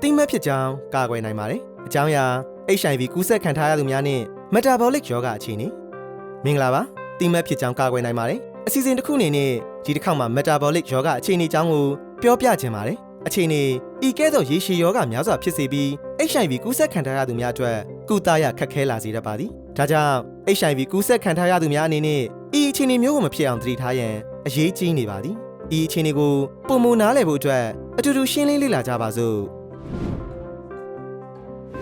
တိမတ်ဖြစ်ကြောင်းကာကွယ်နိုင်ပါတယ်အကြောင်းအရာ HIV ကူးစက်ခံထားရသူများနဲ့ metabolic ရောဂါအခြေအနေမင်္ဂလာပါတိမတ်ဖြစ်ကြောင်းကာကွယ်နိုင်ပါတယ်အစီအစဉ်တစ်ခုအနေနဲ့ဒီတစ်ခေါက်မှာ metabolic ရောဂါအခြေအနေအကြောင်းကိုပြောပြခြင်းပါတယ်အခြေအနေဤကဲ့သို့ရေရှည်ရောဂါများစွာဖြစ်စေပြီး HIV ကူးစက်ခံထားရသူများအတွက်ကုသရခက်ခဲလာစေတတ်ပါသည်ဒါကြောင့် HIV ကူးစက်ခံထားရသူများအနေနဲ့ဤအခြေအနေမျိုးကိုမဖြစ်အောင်သတိထားရန်အရေးကြီးနေပါသည်ဤအခြေအနေကိုပုံမနားလည်ဖို့အတွက်အတူတူရှင်းလင်းလေ့လာကြပါစို့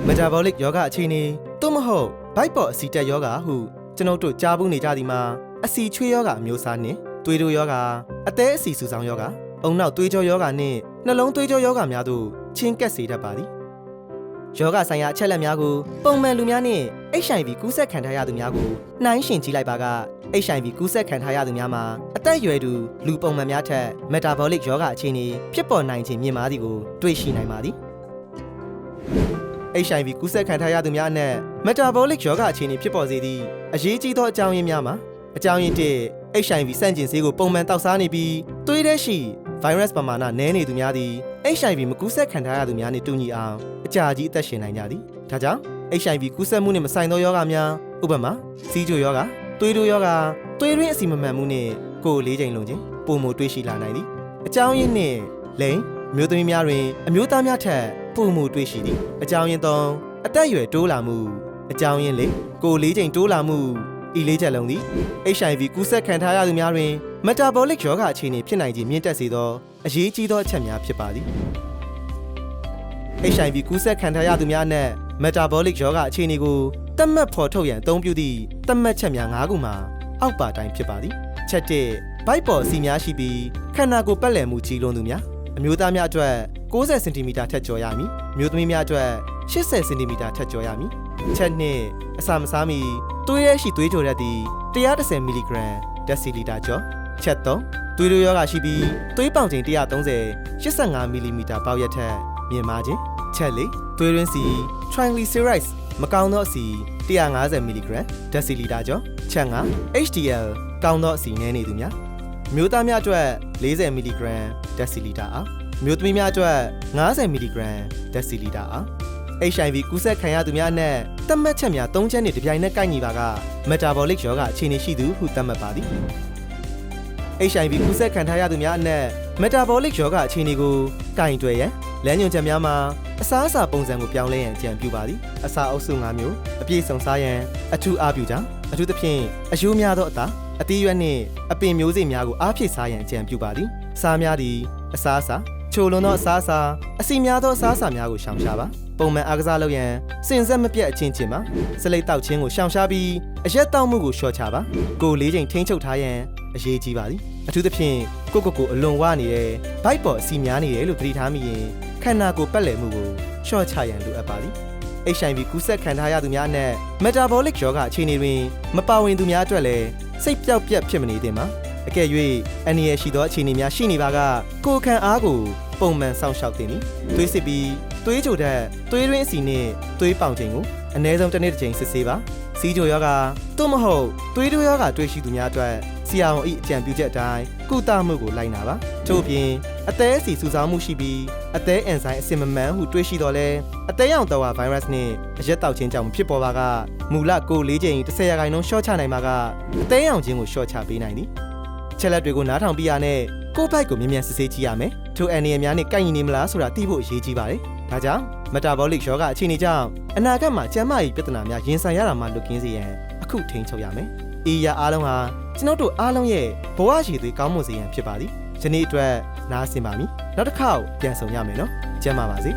metabolic ရောဂါအခြေအနေသို့မဟုတ် ဗိုက်ပေါ်အဆီတက်ရောဂါဟုကျွန်ုပ်တို့ကြားဘူးနေကြသည်မှာအဆီချွေးရောဂါအမျိုးအစားနှင့်သွေးတိုးရောဂါအသည်းအဆီစုဆောင်ရောဂါအုံနောက်သွေးကြောရောဂါနှင့်နှလုံးသွေးကြောရောဂါများတို့ချင်းကပ်စေတတ်ပါသည်ယောဂဆိုင်ရာအချက်လက်များကိုပုံမှန်လူများနှင့် HIV ကူးစက်ခံထားရသူများကိုနှိုင်းယှဉ်ကြည့်လိုက်ပါက HIV ကူးစက်ခံထားရသူများမှာအသက်အရွယ်တူလူပုံမှန်များထက် metabolic ရောဂါအခြေအနေဖြစ်ပေါ်နိုင်ခြင်းမြင့်မားသည်ကိုတွေ့ရှိနိုင်ပါသည် HIV ကူးစက်ခံထားရသူများအနက် metabolic ရောဂါအခြေအနေဖြစ်ပေါ်စေသည့်အရေးကြီးသောအကြောင်းရင်းများမှာအကြောင်းရင်းတစ် HIV ဆန့်ကျင်ဆေးကိုပုံမှန်တောက်စားနေပြီးသွေးထဲရှိ virus ပမာဏနည်းနေသူများသည် HIV မကူးစက်ခံထားရသူများနှင့်တူညီအောင်အကြာကြီးအသက်ရှင်နိုင်ကြသည်ဒါကြောင့် HIV ကူးစက်မှုနှင့်မဆိုင်သောရောဂါများဥပမာဆီးချိုရောဂါသွေးတိုးရောဂါသွေးရင်းအဆီမမှန်မှုနှင့်ကိုယ်လေးချိန်လုံးခြင်းပုံမတွေ့ရှိလာနိုင်သည်အကြောင်းရင်းနှင့်လိင်အမျိုးသမီးများတွင်အမျိုးသားများထက်ပုံမတွေ့ရှိသည်အကြောင်းရင်းသုံးအသက်အရွယ်တိုးလာမှုအကြောင်းရင်းလေးကိုယ်လေးချိန်တိုးလာမှုဤလေးချက်လုံးသည် HIV ကူးစက်ခံထားရသူများတွင် metabolic ရောဂါအခြေအနေဖြစ်နိုင်ခြင်းမြင့်တက်စေသောအရေးကြီးသောအချက်များဖြစ်ပါသည် HIV ကူးစက်ခံထားရသူများအနက် metabolic ရောဂါအခြေအနေကိုသတ်မှတ်ဖော်ထုတ်ရန်အသုံးပြုသည့်သတ်မှတ်ချက်များ၅ခုမှာအောက်ပါတိုင်းဖြစ်ပါသည်ချက်တစ်ဗိုက်ပေါ်အဆီများရှိပြီးခန္ဓာကိုယ်ပတ်လည်မှုကြီးလွန်းသူများအမျိုးသားများအတွက်60 cm ထက်ကျော်ရမည်အမျိုးသမီးများအတွက်80 cm ထက်ကျော်ရမည်ချက်နှစ်အစာမစားမီသွေးရရှိသွေးတိုဓာတ်သည်110 mg ဒက်ဆီလီတာကျော်ချက်သုံးသွေးတိုးရောဂါရှိပြီးသွေးပေါင်ချိန်130 85 mm ပေါက်ရက်ထက်မြင့်မားခြင်းချက်လေးသွေးရင်းစီ triglycerides မကောင်းသောအဆီ150 mg ဒက်ဆီလီတာကျော်ချက်ငါ HDL ကောင်းသောအဆီနည်းနေသူများမျိုးသားများအတွက်40 mg ဒက်ဆီလီတာအားမျိုးသမီးများအတွက်50 mg ဒက်ဆီလီတာအား HIV ကူးစက်ခံရသူများအနက်သတ်မှတ်ချက်များ၃ချက်နှင့်တပြိုင်နက်ကိုက်ညီပါက metabolic ရောဂါအခြေအနေရှိသူဟုသတ်မှတ်ပါသည် HIV ကူးစက်ခံထားရသူများအနက် metabolic ရောဂါအခြေအနေကိုကိုင်တွယ်ရန်လမ်းညွှန်ချက်များမှာအစားအစာပုံစံကိုပြောင်းလဲရန်အကြံပြုပါသည်အစာအုပ်စု၅မျိုးအပြည့်စုံစားရန်အထူးအားပြုကြောင်းအထူးသဖြင့်အယိုးများသောအသားအသီးရွက်နှင့်အပင်မျိုးစေ့များကိုအားဖြည့်စားရန်အကြံပြုပါသည်စားများသည့်အစားအစာချိုလွန်သောအစားအစာအဆီများသောအစားအစာများကိုရှောင်ရှားပါပုံမှန်အားကစားလုပ်ရန်စင်ဆက်မပြတ်အချင်းချင်းမှာစလိတ်တောက်ခြင်းကိုရှောင်ရှားပြီးအရက်တောက်မှုကိုလျှော့ချပါကိုယ်လေးချိန်ထိန်းချုပ်ထားရန်အရေးကြီးပါသည်အထူးသဖြင့်ကိုအလွန်ဝနေတဲ့ဗိုက်ပေါ်အဆီများနေတယ်လို့သတိထားမိရင်ခန္ဓာကိုယ်ပတ်လည်မှုကိုလျှော့ချရန်လိုအပ်ပါသည် HIV ကူးစက်ခံထားရသူများအနက် metabolic ရောဂါအခြေအနေတွင်မပါဝင်သူများအတွက်လည်းစိတ်ပျောက်ပြက်ဖြစ်မနေသင့်ပါအကယ်၍အန္တရာယ်ရှိသောအခြေအနေများရှိနေပါကကိုယ်ခံအားကိုပုံမှန်စောင့်ရှောက်သင့်သည်သွေးစစ်ပြီးသွေးကြိုဓာတ်သွေးရင်းအဆီနှင့်သွေးပေါင်ချိန်ကိုအနည်းဆုံးတစ်နေ့တစ်ချိန်စစ်ဆေးပါဆီးချိုရောဂါသို့မဟုတ်သွေးတိုးရောဂါတွေ့ရှိသူများအတွက်ဆရာဝန်၏အကြံပြုချက်အတိုင်းကုသမှုကိုလိုက်နာပါထို့ပြင်အသည်းအဆီစုဆောင်းမှုရှိပြီးအသည်းအန်ဇိုင်းအဆင်မမှန်ဟုတွေ့ရှိတော့လဲအသည်းရောင်တော်ဝါဗိုင်းရပ်စ်နှင့်အရက်တောက်ခြင်းကြောင့်ဖြစ်ပေါ်ပါကမူလကိုယ်လေးချိန်10%လျှော့ချနိုင်ပါကအသည်းရောင်ခြင်းကိုလျှော့ချပေးနိုင်သည်ချက်လက်တွေကိုနားထောင်ပြရနဲ့ကိုယ့်ဘိုက်ကိုမြ мян စစ်ဆေးကြည့်ရမယ်ထိုအန်ရီများနဲ့ကိုက်ညီနေမလားဆိုတာသိဖို့အရေးကြီးပါတယ်ဒါကြောင့် metabolic ရောဂါအခြေအနေကြောင့်အနာဂတ်မှာကျန်းမာရေးပြဿနာများရင်ဆိုင်ရတာမှလွတ်ကင်းစေရန်အခုထိန်းချုပ်ရမယ်ဤရအားလုံးဟာကျွန်တော်တို့အားလုံးရဲ့ဘဝရည်သွေးကောင်းမွန်စေရန်ဖြစ်ပါသည်ယနေ့အတွက်နားဆင်ပါမည်နောက်တစ်ခေါက်ပြန်ဆုံရမယ်နော်ကျန်းမာပါစေ